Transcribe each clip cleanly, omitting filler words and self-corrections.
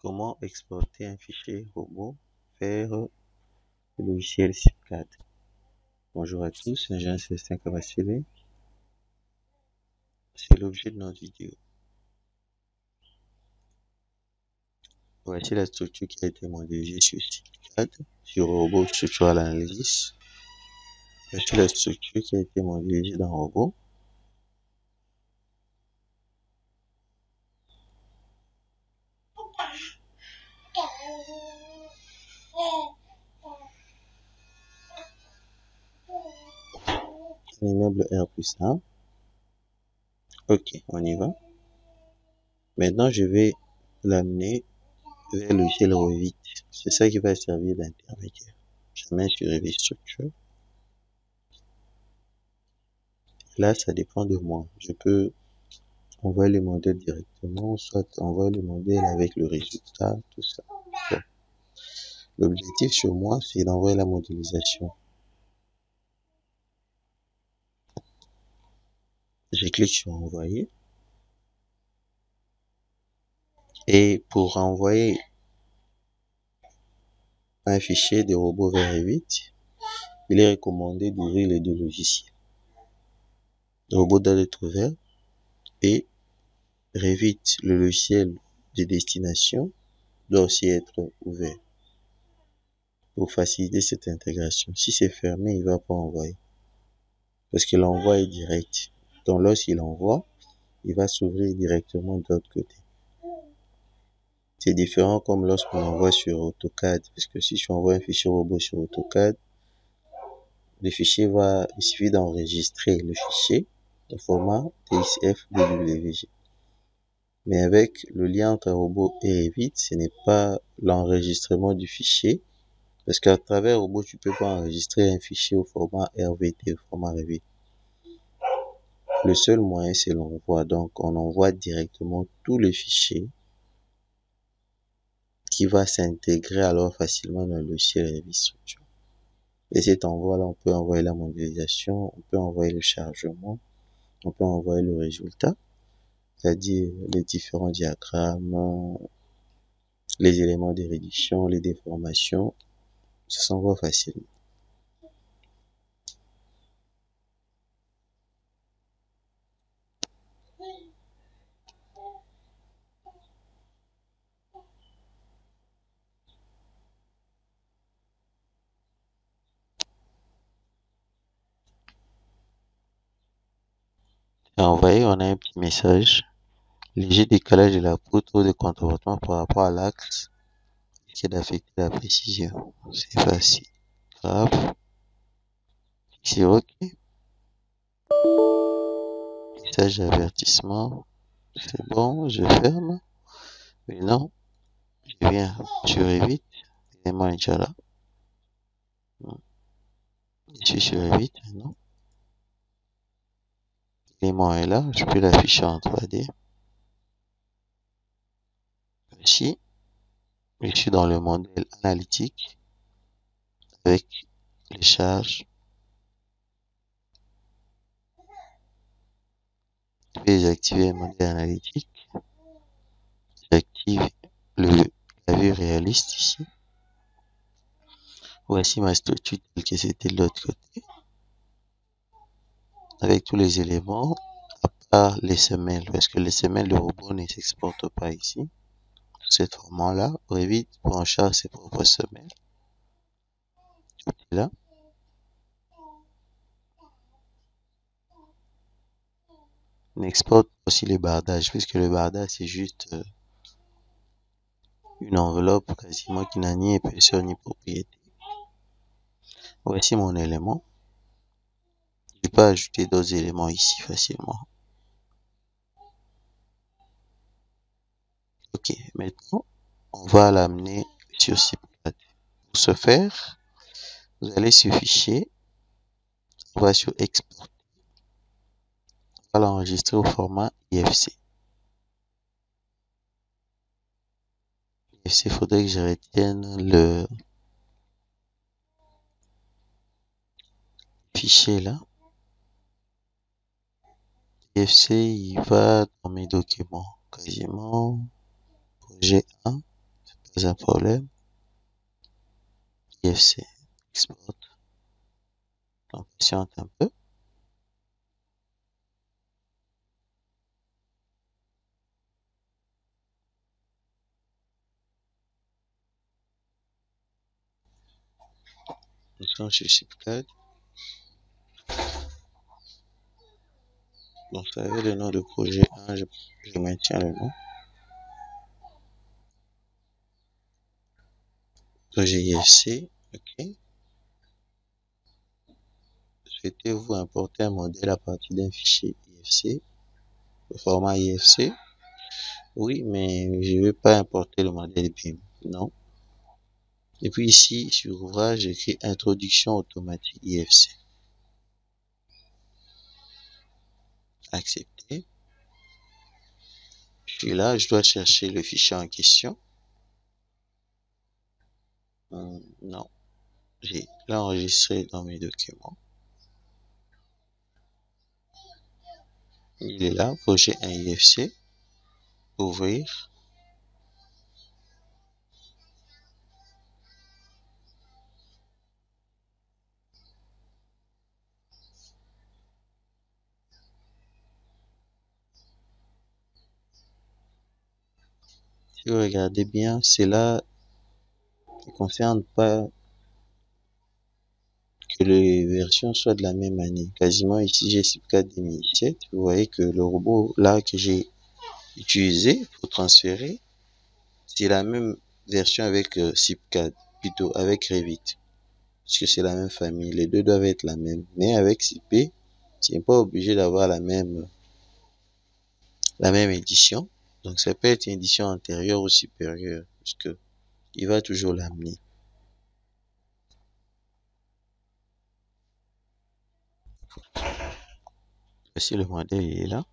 Comment exporter un fichier robot vers le logiciel CIP4? Bonjour à tous, c'est Jean-Sébastien Kabasile. C'est l'objet de notre vidéo. Voici la structure qui a été modélisée sur CIP4, sur Robot Structural Analysis. Voici la structure qui a été modélisée dans Robot. Un immeuble R+1. Ok, on y va. Maintenant, je vais l'amener vers le logiciel Revit. C'est ça qui va servir d'intermédiaire. Je mets sur Revit Structure. Là, ça dépend de moi. Je peux envoyer le modèle directement, soit envoyer le modèle avec le résultat, tout ça. Bon. L'objectif sur moi, c'est d'envoyer la modélisation. Je clique sur envoyer. Et pour envoyer un fichier de robot vers Revit, il est recommandé d'ouvrir les deux logiciels. Le robot doit être ouvert et Revit, le logiciel de destination, doit aussi être ouvert pour faciliter cette intégration. Si c'est fermé, il va pas envoyer parce que l'envoi est direct. Donc lorsqu'il envoie, il va s'ouvrir directement de l'autre côté. C'est différent comme lorsqu'on envoie sur AutoCAD, parce que si je envoie un fichier robot sur AutoCAD, il suffit d'enregistrer le fichier au format TXF DWG. Mais avec le lien entre robot et Revit, ce n'est pas l'enregistrement du fichier, parce qu'à travers robot, tu peux pas enregistrer un fichier au format RVT, au format Revit. Le seul moyen, c'est l'envoi. Donc, on envoie directement tous les fichiers qui va s'intégrer alors facilement dans le logiciel Revit Structure. Et cet envoi-là, on peut envoyer la modélisation, on peut envoyer le chargement, on peut envoyer le résultat, c'est-à-dire les différents diagrammes, les éléments de réduction, les déformations, ça s'envoie facilement. Et envoyé, on a un petit message. Léger décalage de la poutre de comportement par rapport à l'axe qui est d'affecter la précision. C'est facile. Hop. C'est OK. Message d'avertissement. C'est bon, je ferme. Mais non, je viens sur Revit. L'élément est déjà là. Je suis sur Revit maintenant. L'élément est là. Je peux l'afficher en 3D. Ici, je suis dans le modèle analytique avec les charges. Je vais désactiver le modèle analytique. J'active la vue réaliste ici. Voici ma structure telle que c'était de l'autre côté. Avec tous les éléments, à part les semelles, parce que les semelles de robot ne s'exportent pas ici. Cet format-là, Revit prend en charge ses propres semelles. Tout est là. On exporte aussi les bardages, puisque le bardage c'est juste une enveloppe quasiment qui n'a ni épaisseur ni propriété. Voici mon élément. Je peux ajouter d'autres éléments ici facilement. Ok, maintenant, on va l'amener sur CIP4. Pour ce faire, vous allez sur Fichier, on va sur Export. On va l'enregistrer au format IFC. IFC, il faudrait que je retienne le fichier là. IFC, il va dans mes documents, quasiment, projet 1. pas un problème. IFC, export. On patiente un peu. Nous sommes chez SIPCAD. Donc, ça avait le nom de projet 1, je maintiens le nom. Projet IFC, ok. Souhaitez-vous importer un modèle à partir d'un fichier IFC, le format IFC? Oui, mais je ne veux pas importer le modèle BIM. Non. Et puis ici, sur ouvrage, j'écris introduction automatique IFC. Accepter. Puis là, je dois chercher le fichier en question. Non. J'ai l'enregistré dans mes documents. Il est là, projet 1 IFC. Ouvrir. Si vous regardez bien, cela ne concerne pas que les versions soient de la même année. Quasiment ici, j'ai SIPCAD 2017. Vous voyez que le robot là que j'ai utilisé pour transférer, c'est la même version avec SIPCAD, plutôt avec Revit. Parce que c'est la même famille. Les deux doivent être la même. Mais avec CP, c'est pas obligé d'avoir la même édition. Donc ça peut être une édition antérieure ou supérieure. Parce que il va toujours l'amener. Voici le modèle, il est là.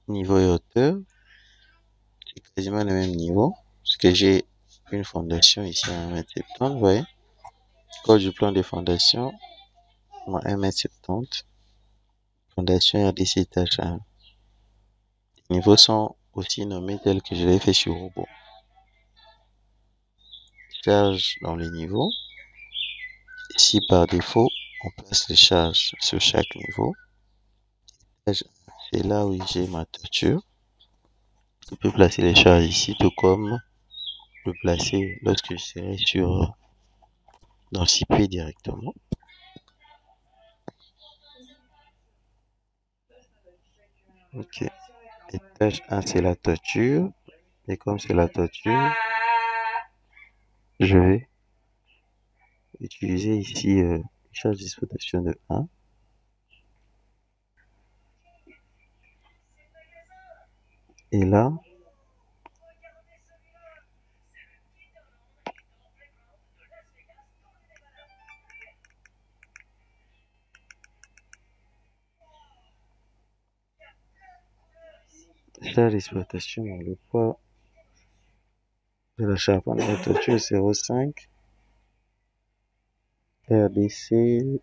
Niveau et hauteur, c'est quasiment le même niveau. Parce que j'ai une fondation ici à 1m70, vous voyez. Code du plan de fondation, 1m70. Fondation RDC tâche 1. Les niveaux sont aussi nommés tels que je l'ai fait sur robot. Charge dans les niveaux. Ici, par défaut, on place les charges sur chaque niveau. C'est là où j'ai ma toiture. Je peux placer les charges ici, tout comme le placer lorsque je serai dans le CP directement. Ok. Étage 1, c'est la toiture. Et comme c'est la toiture, je vais utiliser ici charge d'exploitation de 1. Et là, charge d'exploitation, le poids de la charpente de la toiture 0,5. RDC,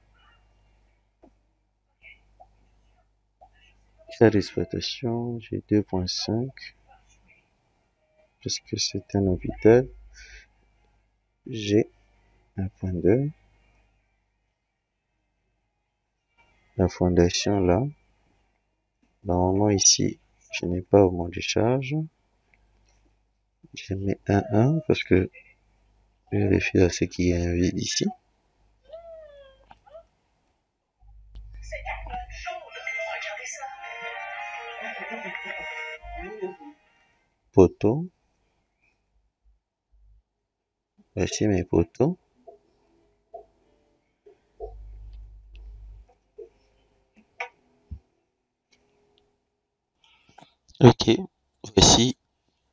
charge d'exploitation, j'ai 2,5. Parce que c'est un hôpital. J'ai 1,2. La fondation là. Normalement ici, je n'ai pas au moins de charge. Je mets 1,1 parce que je vérifie à ce qu'il y a un vide ici. Poteau. Voici mes poteaux. Ok, voici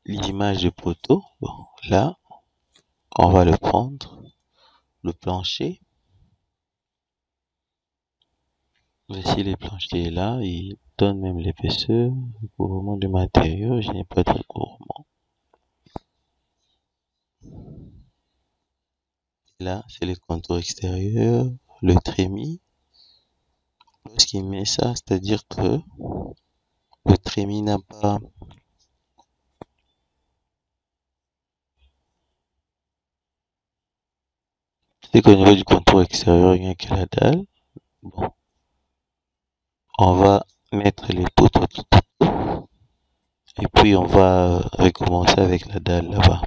l'image de poteau. Bon, là, on va le prendre, le plancher. Voici les planchers là, il donne même l'épaisseur, le couvrement du matériau, je n'ai pas de couvrement. Là, c'est le contour extérieur, le trémis. Lorsqu'il met ça, c'est-à-dire que le trémie n'a pas. C'est qu'au niveau du contour extérieur, il n'y a que la dalle. Bon, on va mettre les poutres tout autour. Et puis on va recommencer avec la dalle là-bas.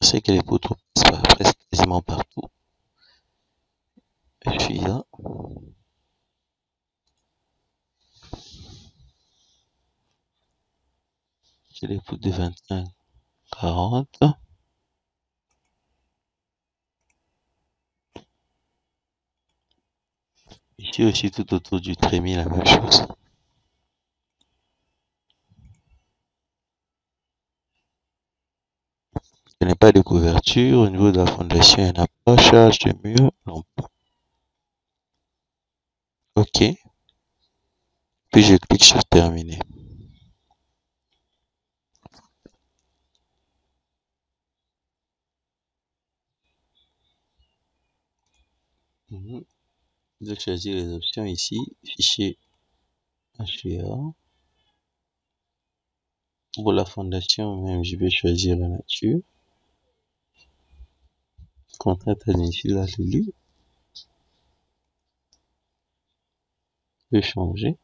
Je sais que les poutres passent presque quasiment partout. Je suis là. J'ai les poutres de 25, 40. Ici aussi tout autour du trémie la même chose. Il n'y a pas de couverture. Au niveau de la fondation, il n'y a pas. Charge de mur, non. OK. Puis je clique sur terminer. Je choisis les options ici. Fichier HDA. Pour la fondation même, je vais choisir la nature. Contrainte adhesive à l'élue. Je vais changer.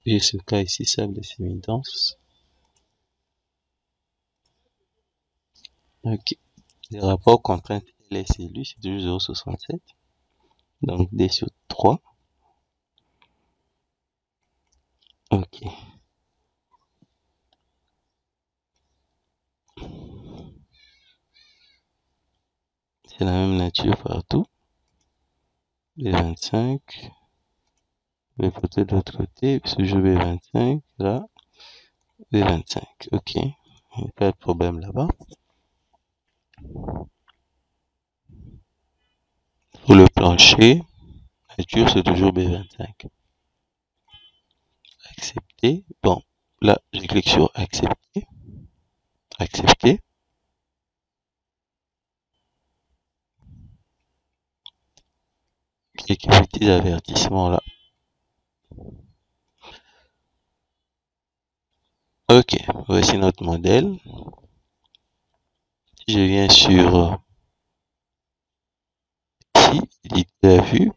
J'ai ce cas ici, sable semi-dense. OK. Les rapports contraintes LSLU, c'est toujours 0,67. Donc D sur 3. OK. C'est la même nature partout. B25. Je vais porter de l'autre côté. Toujours B25. Là. B25. OK. Il n'y a pas de problème là-bas. Pour le plancher, nature, c'est toujours B25. Accepter. Bon. Là, je clique sur accepter. Accepter. Quelques petits avertissements là. OK. Voici notre modèle. Si je viens sur ici, éditer la vue.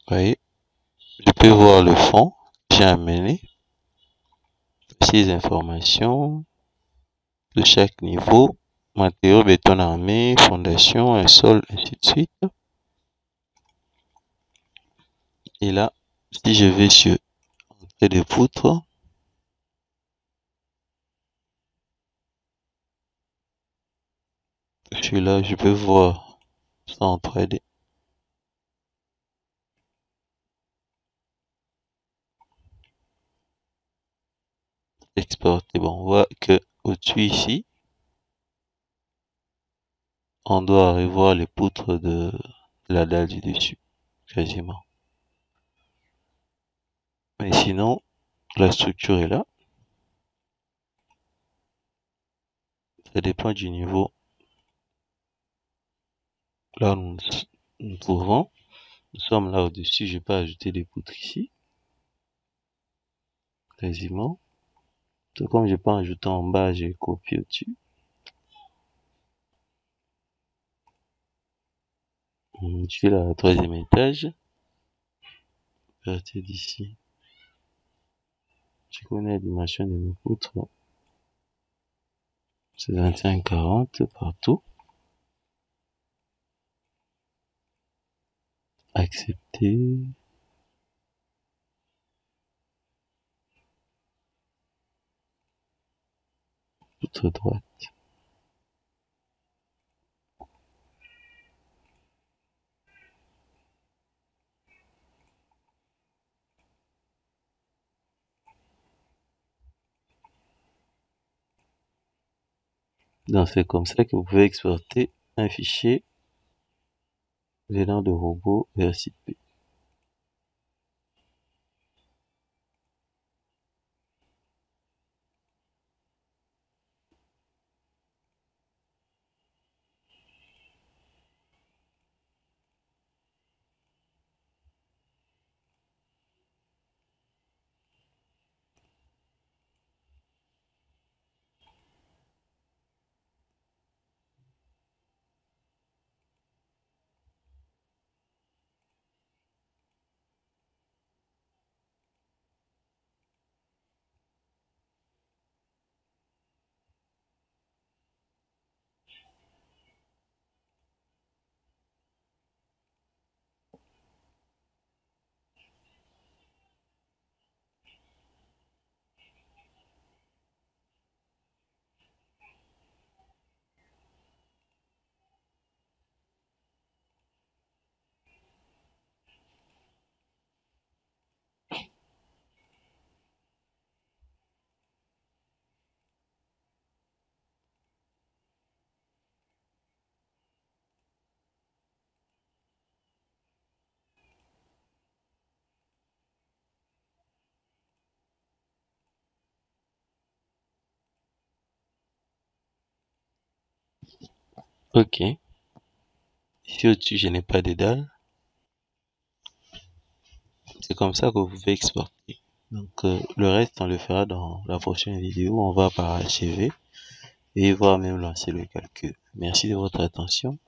Vous voyez, je peux voir le fond que j'ai amené. Voici les informations de chaque niveau. Matériaux béton armé, fondation, un sol, ainsi de suite. Et là, si je vais sur entrée de poutres, je suis là, je peux voir ça en 3D. Exporter. Bon, on voit que au-dessus ici, on doit revoir les poutres de la dalle du dessus, quasiment. Mais sinon, la structure est là. Ça dépend du niveau. Là, nous trouvons. Nous sommes là au-dessus. Je peux ajouter des poutres ici. Quasiment. Tout comme je peux en ajouter en bas, j'ai copié au-dessus. Je suis là au 3e étage. À partir d'ici, je connais la dimension de mes poutres. C'est 25-40 partout. Accepter. Poutre droite. Donc c'est comme ça que vous pouvez exporter un fichier venant de robot vers site P. Ok. Ici au-dessus, je n'ai pas de dalle. C'est comme ça que vous pouvez exporter. Donc, le reste, on le fera dans la prochaine vidéo. On va parachever et voir même lancer le calcul. Merci de votre attention.